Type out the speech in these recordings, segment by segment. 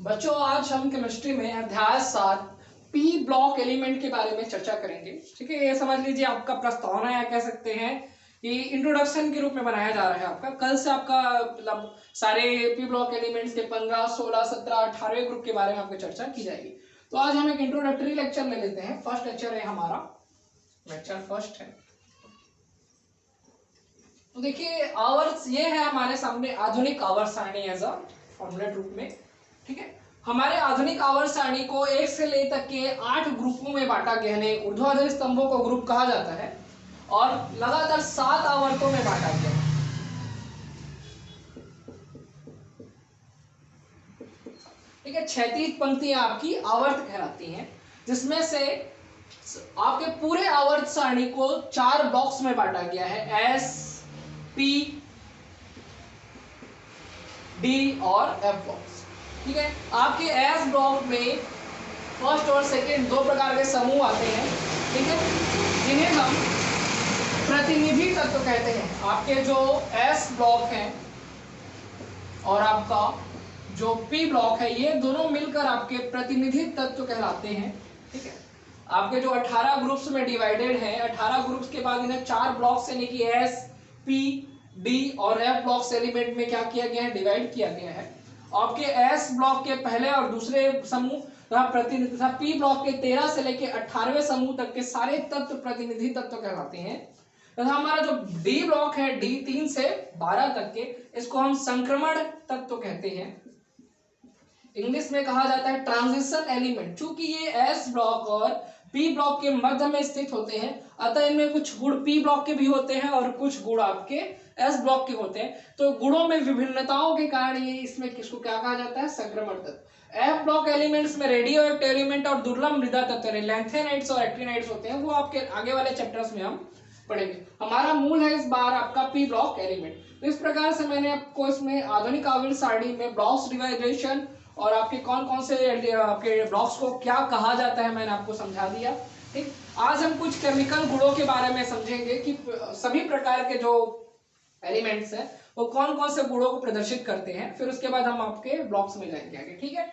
बच्चों आज हम केमिस्ट्री में अध्याय 7 पी ब्लॉक एलिमेंट के बारे में चर्चा करेंगे। ठीक है, ये समझ लीजिए आपका प्रस्तावना या कह सकते हैं कि इंट्रोडक्शन के रूप में बनाया जा रहा है। आपका कल से आपका मतलब सारे पी ब्लॉक एलिमेंट्स के 15, 16, 17, 18वें ग्रुप के बारे में आपको चर्चा की जाएगी। तो आज हम एक इंट्रोडक्टरी लेक्चर ले लेते हैं। फर्स्ट लेक्चर है हमारा, लेक्चर फर्स्ट है। तो देखिए आवर्स ये है हमारे सामने आधुनिक आवर्त सारणी एज अ फॉर्मूलेट रूप में। ठीक है, हमारे आधुनिक आवर्त सारणी को 1 से ले तक के 8 ग्रुपों में बांटा गया है। ऊर्ध्वाधर स्तंभों को ग्रुप कहा जाता है और लगातार 7 आवर्तों में बांटा गया है। ठीक है, 36 पंक्तियां आपकी आवर्त कहलाती हैं, जिसमें से आपके पूरे आवर्त सारणी को 4 ब्लॉक्स में बांटा गया है, एस, पी, डी और एफ ब्लॉक्स। ठीक है, आपके एस ब्लॉक में फर्स्ट और सेकंड दो प्रकार के समूह आते हैं। ठीक है, जिन्हें हम प्रतिनिधि तत्व कहते हैं। आपके जो एस ब्लॉक है और आपका जो पी ब्लॉक है, ये दोनों मिलकर आपके प्रतिनिधि तत्व कहलाते हैं। ठीक है, आपके जो 18 ग्रुप्स में डिवाइडेड है, 18 ग्रुप्स के बाद इन्हें 4 ब्लॉक्स यानी कि एस, पी, डी और एफ ब्लॉक्स एलिमेंट में क्या किया गया है, डिवाइड किया गया है। आपके एस ब्लॉक के पहले और दूसरे समूह तथा प्रतिनिधि तथा पी ब्लॉक के 13 से लेकर 18वें समूह तक के सारे तत्व प्रतिनिधि तत्व कहलाते हैं। तथा हमारा जो डी ब्लॉक है, डी 3 से 12 तक के, इसको हम संक्रमण तत्व कहते हैं। इंग्लिश में कहा जाता है ट्रांजिशन एलिमेंट। चूंकि ये एस ब्लॉक और पी ब्लॉक के मध्य में स्थित होते हैं, अतः इनमें कुछ गुण पी ब्लॉक के भी होते हैं और कुछ गुण आपके एस ब्लॉक के होते हैं। तो गुणों में विभिन्नताओं के कारण ये इसमें किसको क्या कहा जाता है, संक्रमण तत्व। एफ ब्लॉक एलिमेंट्स में रेडियो एक्टिव एलिमेंट और दुर्लभ मृदा तत्व लैंथेनाइट्स और एक्टिनाइट्स होते हैं, वो आपके आगे वाले चैप्टर्स में हम पढ़ेंगे। हमारा मूल है इस बार आपका पी ब्लॉक एलिमेंट। तो इस प्रकार से मैंने आपको इसमें आधुनिक आवर्त सारणी में ब्लॉक्स डिवाइडेशन और आपके कौन कौन से आपके ब्लॉक्स को क्या कहा जाता है मैंने आपको समझा दिया। ठीक, आज हम कुछ केमिकल गुणों के बारे में समझेंगे कि सभी प्रकार के जो एलिमेंट्स हैं वो कौन कौन से गुणों को प्रदर्शित करते हैं। फिर उसके बाद हम आपके ब्लॉक्स में जाएंगे आगे। ठीक है,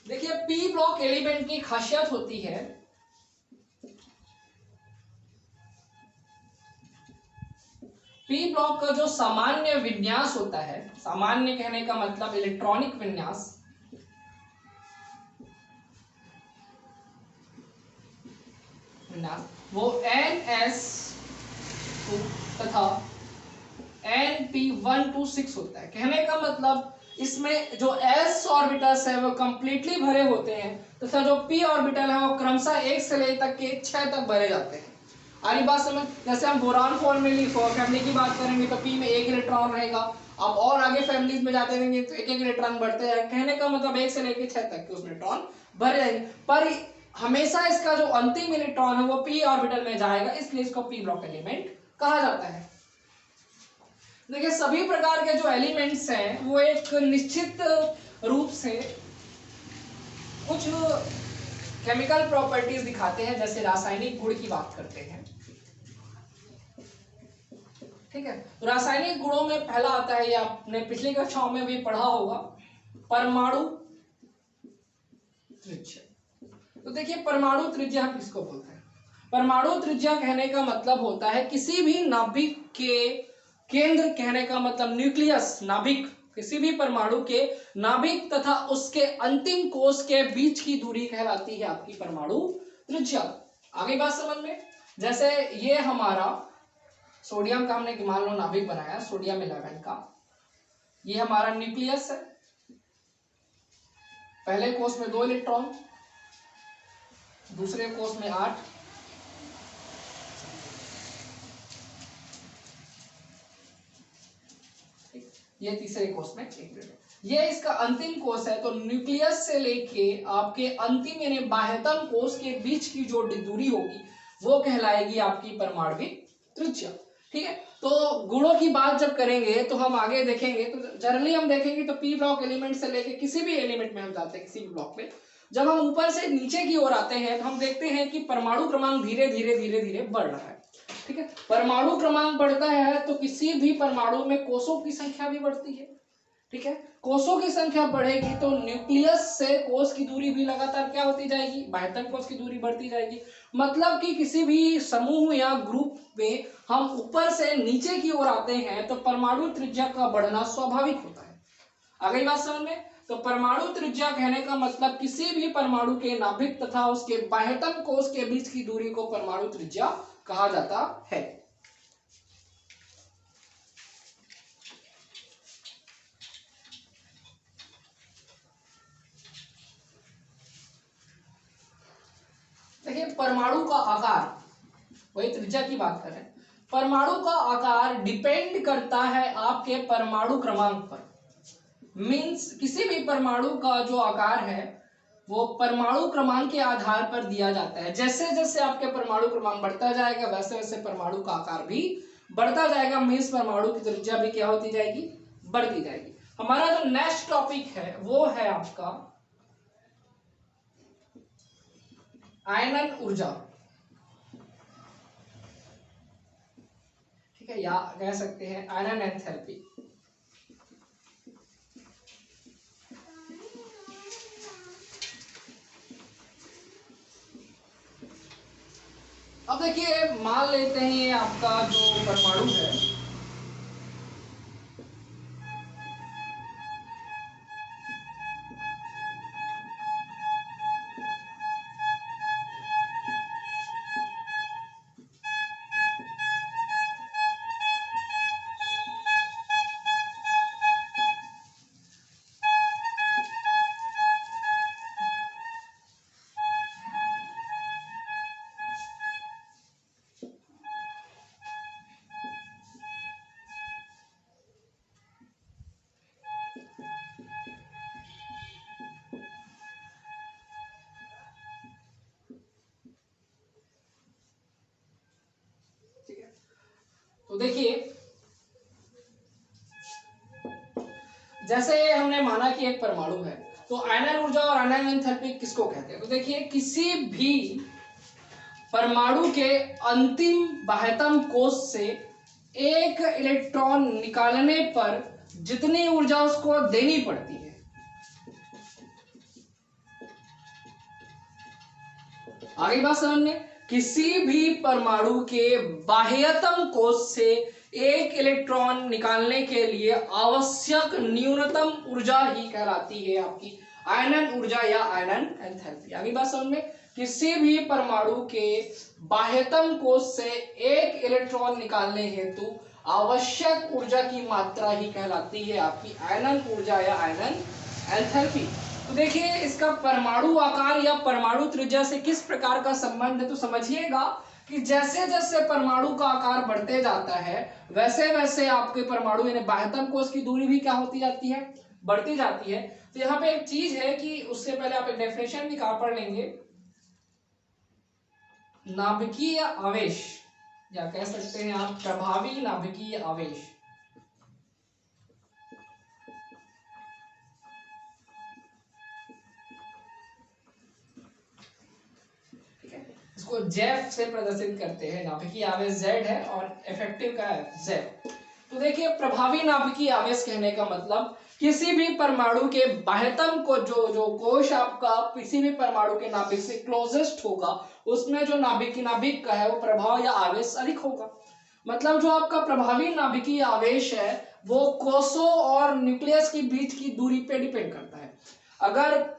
देखिए पी ब्लॉक एलिमेंट की खासियत होती है पी ब्लॉक का जो सामान्य विन्यास होता है, सामान्य कहने का मतलब इलेक्ट्रॉनिक विन्यास, वो NS2 तथा NP126 होता है। कहने का मतलब इसमें जो s ऑर्बिटल्स है वो कंप्लीटली भरे होते हैं तथा जो p ऑर्बिटल है वो क्रमशः 1 से ले तक के 6 तक भरे जाते हैं। आरी बात समझ। जैसे हम बोरान फैमिली की बात करेंगे तो p में 1 इलेक्ट्रॉन रहेगा। अब और आगे फैमिलीज में जाते रहेंगे तो एक एक इलेक्ट्रॉन बढ़ते हैं। कहने का मतलब 1 से लेकर 6 तक के उसमें इलेक्ट्रॉन भरे जाएंगे, पर हमेशा इसका जो अंतिम इलेक्ट्रॉन है वो p ऑर्बिटल में जाएगा, इसलिए इसको पी ब्लॉक एलिमेंट कहा जाता है। देखिए सभी प्रकार के जो एलिमेंट्स हैं वो एक निश्चित रूप से कुछ केमिकल प्रॉपर्टीज दिखाते हैं, जैसे रासायनिक गुण की बात करते हैं। ठीक है, तो रासायनिक गुणों में पहला आता है, या आपने पिछली कक्षाओं में भी पढ़ा होगा, परमाणु त्रिज्या। तो देखिए परमाणु त्रिज्या हम किसको बोलते हैं? परमाणु त्रिज्या कहने का मतलब होता है किसी भी नाभिक के केंद्र, कहने का मतलब न्यूक्लियस, नाभिक, किसी भी परमाणु के नाभिक तथा उसके अंतिम कोश के बीच की दूरी कहलाती है आपकी परमाणु त्रिज्या। आगे बात समझ में। जैसे ये हमारा सोडियम का हमने मान लो नाभिक बनाया, सोडियम 11 का, ये हमारा न्यूक्लियस है। पहले कोश में 2 इलेक्ट्रॉन, दूसरे कोश में 8, ये तीसरे कोश में 1। ये इसका अंतिम कोश है। तो न्यूक्लियस से लेके आपके अंतिम यानी बाह्यतम कोश के बीच की जो दूरी होगी वो कहलाएगी आपकी परमाणविक त्रिज्या। ठीक है, तो गुणों की बात जब करेंगे तो हम आगे देखेंगे, तो जनरली हम देखेंगे तो पी ब्लॉक एलिमेंट से लेके किसी भी एलिमेंट में हम जाते हैं, किसी भी ब्लॉक में, जब हम ऊपर से नीचे की ओर आते हैं तो हम देखते हैं कि परमाणु क्रमांक धीरे धीरे धीरे धीरे बढ़ रहा है। ठीक है, परमाणु क्रमांक बढ़ता है तो किसी भी परमाणु में कोषों की संख्या भी बढ़ती है। ठीक है, कोषों की संख्या बढ़ेगी तो न्यूक्लियस से कोष की दूरी भी लगातार क्या होती जाएगी, बाह्यतम कोष की दूरी बढ़ती जाएगी। मतलब कि किसी भी समूह या ग्रुप में हम ऊपर से नीचे की ओर आते हैं तो परमाणु त्रिज्या का बढ़ना स्वाभाविक होता है। आ गई बात समझ में? तो परमाणु त्रिज्या कहने का मतलब किसी भी परमाणु के नाभिक तथा उसके बाह्यतम कोष के बीच की दूरी को परमाणु त्रिज्या कहा जाता है। देखिए, परमाणु का आकार, वही त्रिज्या की बात करें, परमाणु का आकार डिपेंड करता है आपके परमाणु क्रमांक पर। मींस किसी भी परमाणु का जो आकार है वो परमाणु क्रमांक के आधार पर दिया जाता है। जैसे जैसे आपके परमाणु क्रमांक बढ़ता जाएगा वैसे वैसे परमाणु का आकार भी बढ़ता जाएगा। मींस परमाणु की त्रिज्या भी क्या होती जाएगी, बढ़ती जाएगी। हमारा जो नेक्स्ट टॉपिक है वो है आपका आयनन ऊर्जा। ठीक है, या कह सकते हैं आयनन एंथैल्पी। अब देखिए, मान लेते हैं ये आपका जो परमाणु है तो देखिए, जैसे हमने माना कि एक परमाणु है तो आयनन ऊर्जा और आयनन एंथैल्पी किसको कहते हैं? तो देखिए, किसी भी परमाणु के अंतिम बाह्यतम कोष से एक इलेक्ट्रॉन निकालने पर जितनी ऊर्जा उसको देनी पड़ती है, आगे बात समझ में, किसी भी परमाणु के बाह्यतम कोष से एक इलेक्ट्रॉन निकालने के लिए आवश्यक न्यूनतम ऊर्जा ही कहलाती है आपकी आयनन ऊर्जा या आयनन एंथैल्पी। आगे बात समझ में, किसी भी परमाणु के बाह्यतम कोष से एक इलेक्ट्रॉन निकालने हेतु आवश्यक ऊर्जा की मात्रा ही कहलाती है आपकी आयनन ऊर्जा या आयनन एंथैल्पी। तो देखिए, इसका परमाणु आकार या परमाणु त्रिज्या से किस प्रकार का संबंध है, तो समझिएगा कि जैसे जैसे परमाणु का आकार बढ़ते जाता है वैसे वैसे आपके परमाणु यानी बाह्यतम कोष की दूरी भी क्या होती जाती है, बढ़ती जाती है। तो यहाँ पे एक चीज है कि उससे पहले आप एक डेफिनेशन निकाल पढ़ लेंगे, नाभिकीय आवेश, या कह सकते हैं आप प्रभावी नाभिकीय आवेश। इसको जेफ से प्रदर्शित करते हैं, नाभिकीय आवेश जेड है और इफेक्टिव का है जेड। तो देखिए, प्रभावी नाभिकीय आवेश कहने का मतलब किसी भी परमाणु के बाह्यतम को जो कोश आपका किसी भी परमाणु के नाभिक से क्लोजेस्ट होगा उसमें जो नाभिक का है वो प्रभाव या आवेश अधिक होगा। मतलब जो आपका प्रभावी नाभिकीय आवेश है वो कोषों और न्यूक्लियस के बीच की दूरी पे डिपेंड करता है। अगर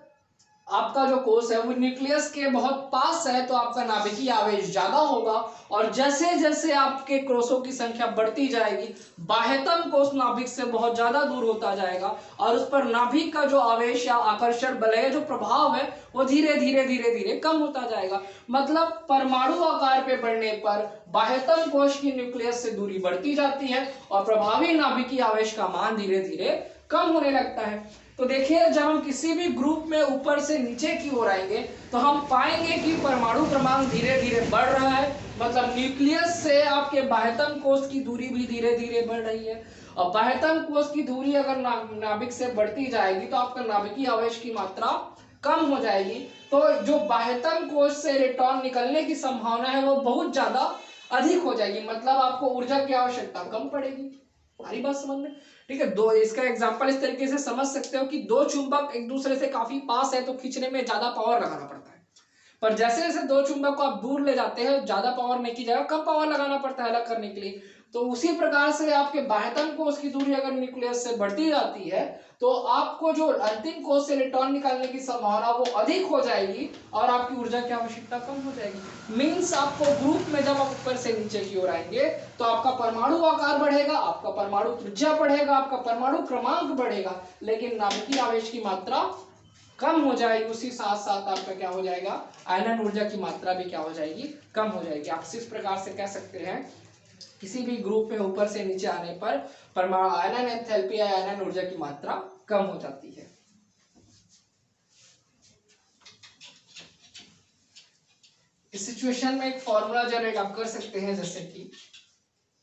आपका जो कोष है वो न्यूक्लियस के बहुत पास है तो आपका नाभिकीय आवेश ज्यादा होगा, और जैसे जैसे आपके कोषों की संख्या बढ़ती जाएगी बाह्यतम कोष नाभिक से बहुत ज्यादा दूर होता जाएगा और उस पर नाभिक का जो आवेश या आकर्षण बल है, जो प्रभाव है, वो धीरे धीरे धीरे धीरे कम होता जाएगा। मतलब परमाणु आकार पे बढ़ने पर बाह्यतम कोष की न्यूक्लियस से दूरी बढ़ती जाती है और प्रभावी नाभिकीय आवेश का मान धीरे धीरे कम होने लगता है। तो देखिए, जब हम किसी भी ग्रुप में ऊपर से नीचे की ओर आएंगे तो हम पाएंगे कि परमाणु क्रमांक धीरे धीरे बढ़ रहा है। मतलब न्यूक्लियस से आपके बाह्यतम कोष की दूरी भी धीरे धीरे बढ़ रही है, और बाह्यतम कोष की दूरी अगर नाभिक से बढ़ती जाएगी तो आपका नाभिकीय आवेश की मात्रा कम हो जाएगी, तो जो बाह्यतम कोश से इलेक्ट्रॉन निकलने की संभावना है वो बहुत ज्यादा अधिक हो जाएगी, मतलब आपको ऊर्जा की आवश्यकता कम पड़ेगी। हमारी बात समझ में? ठीक है, दो इसका एग्जांपल इस तरीके से समझ सकते हो कि दो चुंबक एक दूसरे से काफी पास है तो खींचने में ज्यादा पावर लगाना पड़ता है, पर जैसे जैसे दो चुंबक को आप दूर ले जाते हैं ज्यादा पावर नहीं की जगह कम पावर लगाना पड़ता है अलग करने के लिए। तो उसी प्रकार से आपके बाह्यतम कोश की दूरी अगर न्यूक्लियस से बढ़ती जाती है तो आपको जो अंतिम कोश से इलेक्ट्रॉन निकालने की संभावना वो अधिक हो जाएगी और आपकी ऊर्जा की आवश्यकता कम हो जाएगी। मीन्स आपको ग्रुप में जब आप ऊपर से नीचे की ओर आएंगे तो आपका परमाणु आकार बढ़ेगा, आपका परमाणु त्रिज्या बढ़ेगा, आपका परमाणु क्रमांक बढ़ेगा, लेकिन नाभिकीय आवेश की मात्रा कम हो जाएगी। उसी साथ साथ आपका क्या हो जाएगा, आयनन ऊर्जा की मात्रा भी क्या हो जाएगी, कम हो जाएगी। आप इस प्रकार से कह सकते हैं किसी भी ग्रुप में ऊपर से नीचे आने पर परमाणु आयनन एंथैल्पी या आयनन ऊर्जा की मात्रा कम हो जाती है। इस सिचुएशन में एक फॉर्मूला जनरेट आप कर सकते हैं, जैसे कि